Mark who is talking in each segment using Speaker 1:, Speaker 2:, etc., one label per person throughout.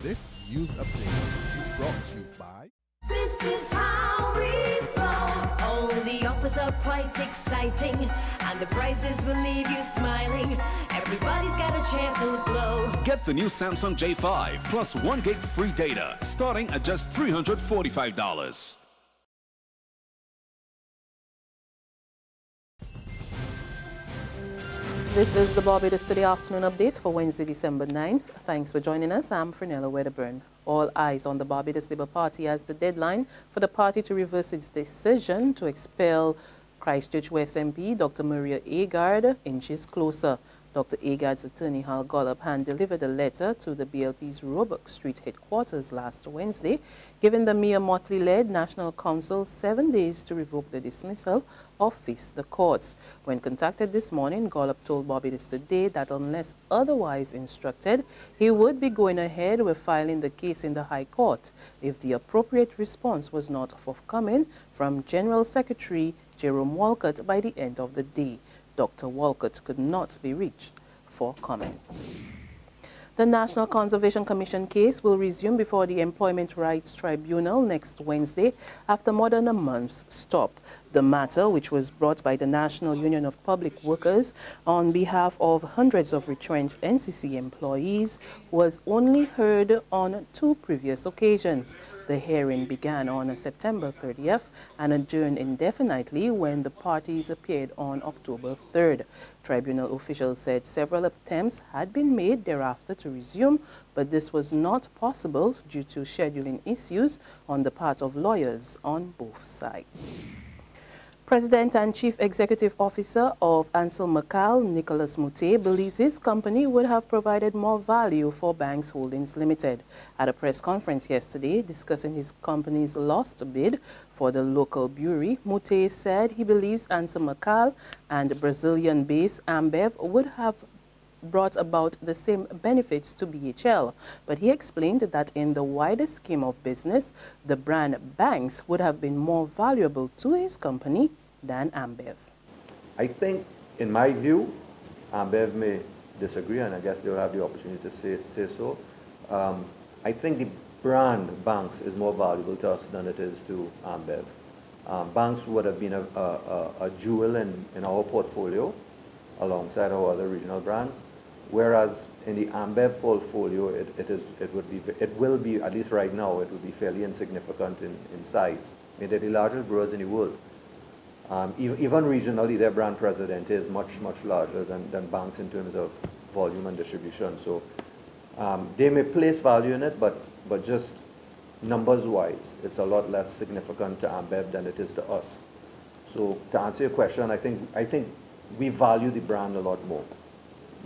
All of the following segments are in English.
Speaker 1: This news update is brought to you by...
Speaker 2: This is how we flow. All the offers are quite exciting, and the prices will leave you smiling. Everybody's got a cheerful glow.
Speaker 3: Get the new Samsung J5 plus 1 gig free data starting at just $345.
Speaker 4: This is the Barbados Today afternoon update for Wednesday, December 9th. Thanks for joining us. I'm Frenella Wedderburn. All eyes on the Barbados Labour Party as the deadline for the party to reverse its decision to expel Christchurch West MP Dr. Maria Agard inches closer. Dr. Agard's attorney Hal Gollop hand delivered a letter to the BLP's Roebuck Street headquarters last Wednesday, giving the Mia Motley-led National Council 7 days to revoke the dismissal or face the courts. When contacted this morning, Gollop told Barbados Today that unless otherwise instructed, he would be going ahead with filing the case in the High Court if the appropriate response was not forthcoming from General Secretary Jerome Walcott by the end of the day. Dr. Walcott could not be reached for comment. The National Conservation Commission case will resume before the Employment Rights Tribunal next Wednesday after more than a month's stop. The matter, which was brought by the National Union of Public Workers on behalf of hundreds of retrenched NCC employees, was only heard on 2 previous occasions. The hearing began on September 30th and adjourned indefinitely when the parties appeared on October 3rd. Tribunal officials said several attempts had been made thereafter to resume, but this was not possible due to scheduling issues on the part of lawyers on both sides. President and Chief Executive Officer of Ansel Macal, Nicholas Mute, believes his company would have provided more value for Banks Holdings Limited. At a press conference yesterday discussing his company's lost bid for the local brewery, Mute said he believes Ansel Macal and Brazilian-based Ambev would have brought about the same benefits to BHL, but he explained that in the wider scheme of business, the brand Banks would have been more valuable to his company than Ambev.
Speaker 5: I think, in my view, Ambev may disagree, and I guess they'll have the opportunity to say so. I think the brand Banks is more valuable to us than it is to Ambev. Banks would have been a jewel in our portfolio alongside our other regional brands. Whereas in the Ambev portfolio, it will be, at least right now, it would be fairly insignificant in size. I mean, they're the largest brewers in the world. Even regionally, their brand president is much larger than Banks in terms of volume and distribution. So they may place value in it, but just numbers-wise, it's a lot less significant to Ambev than it is to us. So to answer your question, I think we value the brand a lot more.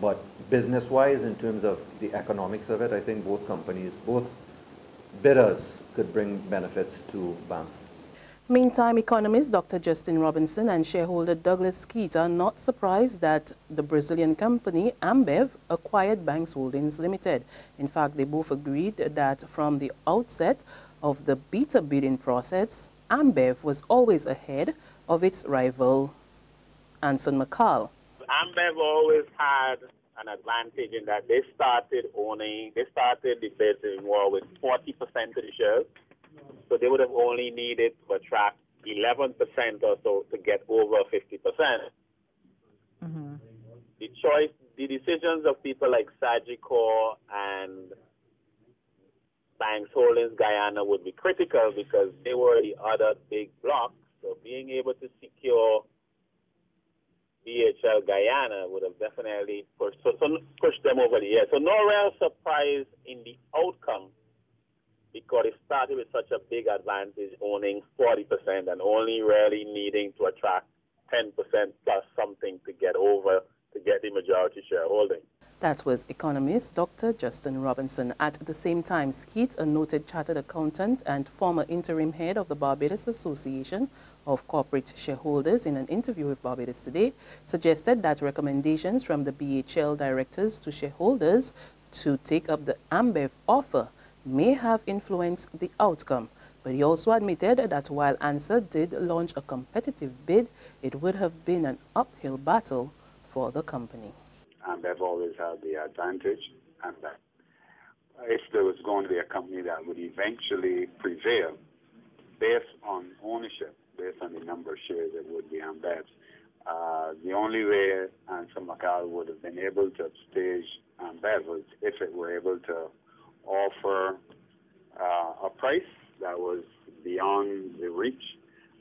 Speaker 5: But business-wise, in terms of the economics of it, I think both companies, both bidders could bring benefits to Banks.
Speaker 4: Meantime, economist Dr. Justin Robinson and shareholder Douglas Skeet are not surprised that the Brazilian company Ambev acquired Banks Holdings Limited. In fact, they both agreed that from the outset of the beta bidding process, Ambev was always ahead of its rival Ansel Macal.
Speaker 6: Ambev always had an advantage in that they started the bidding war with 40% of the shares. So they would have only needed to attract 11% or so to get over 50%. Mm-hmm. The decisions of people like Sagicor and Banks Holdings Guyana would be critical because they were the other big block. So being able to secure BHL Guyana would have definitely pushed them over the edge. So no real surprise in the outcome because it started with such a big advantage, owning 40% and only really needing to attract 10% plus something to get the majority shareholding.
Speaker 4: That was economist Dr. Justin Robinson. At the same time, Skeet, a noted chartered accountant and former interim head of the Barbados Association of Corporate Shareholders, in an interview with Barbados Today, suggested that recommendations from the BHL directors to shareholders to take up the Ambev offer may have influenced the outcome. But he also admitted that while Ansel did launch a competitive bid, it would have been an uphill battle for the company.
Speaker 7: Ambev always had the advantage, and if there was going to be a company that would eventually prevail based on ownership, based on the number of shares, it would be Ambev. The only way Anson Macau would have been able to upstage Ambev was if it were able to offer a price that was beyond the reach,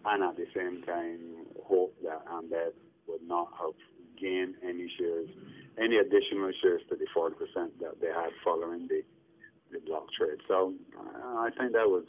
Speaker 7: and at the same time hope that Ambev would not have gained any shares, any additional shares to the 40% that they had following the block trade. So I think that was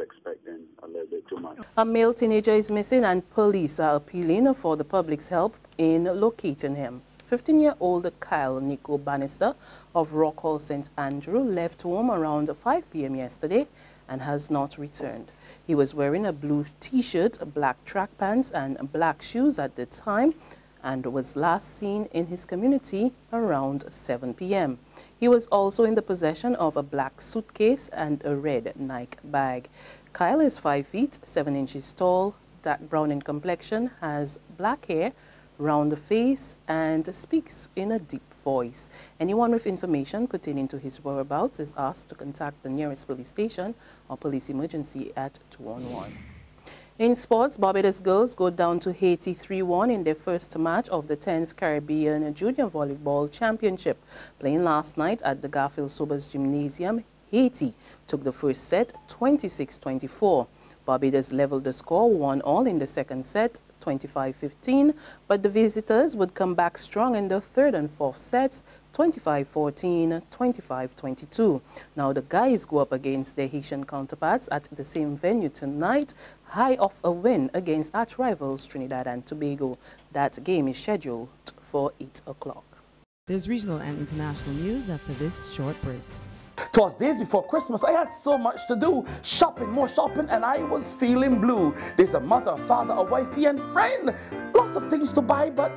Speaker 7: expecting a little bit too much.
Speaker 4: A male teenager is missing and police are appealing for the public's help in locating him. 15-year-old Kyle Nico Bannister of Rock Hall St. Andrew left home around 5 p.m. yesterday and has not returned. He was wearing a blue t-shirt, black track pants and black shoes at the time and was last seen in his community around 7 p.m. He was also in the possession of a black suitcase and a red Nike bag. Kyle is 5 feet, 7 inches tall, dark brown in complexion, has black hair, round face, and speaks in a deep voice. Anyone with information pertaining to his whereabouts is asked to contact the nearest police station or police emergency at 211. In sports, Barbados girls go down to Haiti 3-1 in their first match of the 10th Caribbean Junior Volleyball Championship. Playing last night at the Garfield Sobers Gymnasium, Haiti took the first set 26-24. Barbados leveled the score 1-all in the second set, 25-15, but the visitors would come back strong in the third and fourth sets, 25-14, 25-22. Now the guys go up against their Haitian counterparts at the same venue tonight, high off a win against arch rivals Trinidad and Tobago. That game is scheduled for 8 o'clock.
Speaker 8: There's regional and international news after this short break.
Speaker 9: 'Twas days before Christmas. I had so much to do. Shopping, more shopping, and I was feeling blue. There's a mother, father, a wifey, and friend. Lots of things to buy, but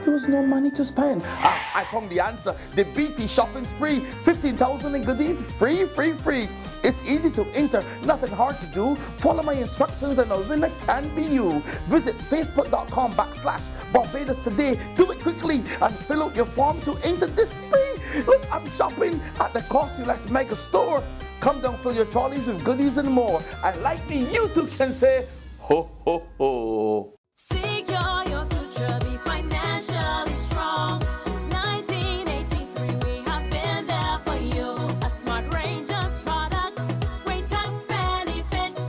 Speaker 9: there was no money to spend. I found the answer. The BT shopping spree. 15,000 in goodies. Free, free, free. It's easy to enter. Nothing hard to do. Follow my instructions and a winner can be you. Visit facebook.com/Barbados today. Do it quickly and fill out your form to enter this spree. Look, I'm shopping at the Costy Mega Store. Come down, fill your trolleys with goodies and more. And like me, you too can say, ho, ho, ho.
Speaker 2: Secure your future, be financially strong. Since 1983, we have been there for you. A smart range of products, great tax benefits.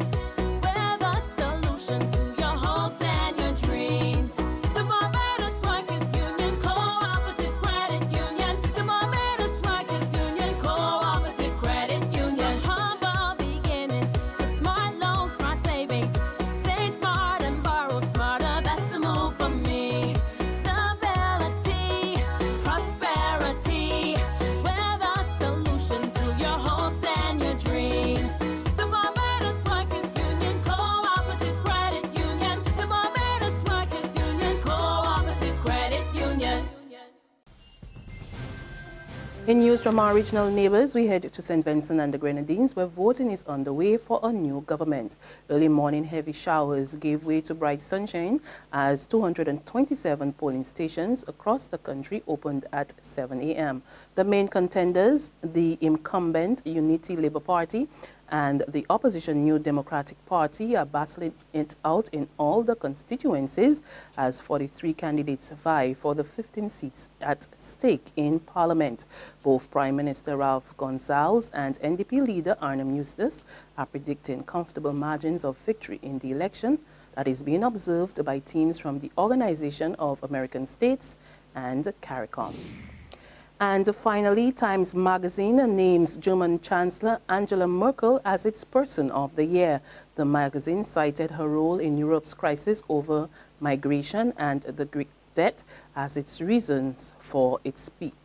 Speaker 2: We're the solution to your hopes and your dreams. The Barbados Workers Union Cooperative Credit Union. The Barbados Workers Union Cooperative Credit Union. Humble beginnings to smart loans, smart savings. Save smart and borrow smarter. That's the move for me. Stability, prosperity. We're the solution to your hopes and your dreams. The Barbados Workers Union Cooperative Credit Union. The Barbados Workers Union Cooperative Credit Union.
Speaker 4: In news from our regional neighbors, we head to St. Vincent and the Grenadines, where voting is underway for a new government. Early morning heavy showers gave way to bright sunshine as 227 polling stations across the country opened at 7 a.m. The main contenders, the incumbent Unity Labour Party and the opposition New Democratic Party, are battling it out in all the constituencies as 43 candidates vie for the 15 seats at stake in Parliament. Both Prime Minister Ralph Gonsalves and NDP leader Arnhem Eustace are predicting comfortable margins of victory in the election that is being observed by teams from the Organization of American States and CARICOM. And finally, Times Magazine names German Chancellor Angela Merkel as its Person of the Year. The magazine cited her role in Europe's crisis over migration and the Greek debt as its reasons for its peak.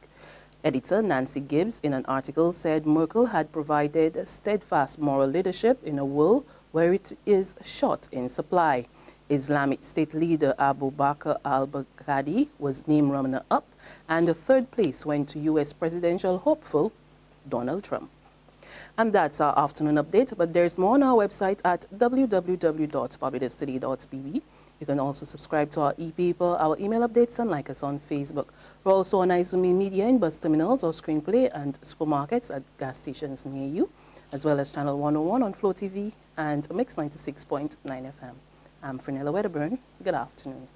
Speaker 4: Editor Nancy Gibbs, in an article, said Merkel had provided steadfast moral leadership in a world where it is short in supply. Islamic State leader Abu Bakr al-Baghdadi was named runner-up, and the third place went to U.S. presidential hopeful Donald Trump. And that's our afternoon update, but there's more on our website at www.barbadostoday.bb. You can also subscribe to our e-paper, our email updates, and like us on Facebook. We're also on Izumi Media in bus terminals or screenplay and supermarkets at gas stations near you, as well as Channel 101 on Flow TV and Mix 96.9 FM. I'm Frenella Wedderburn. Good afternoon.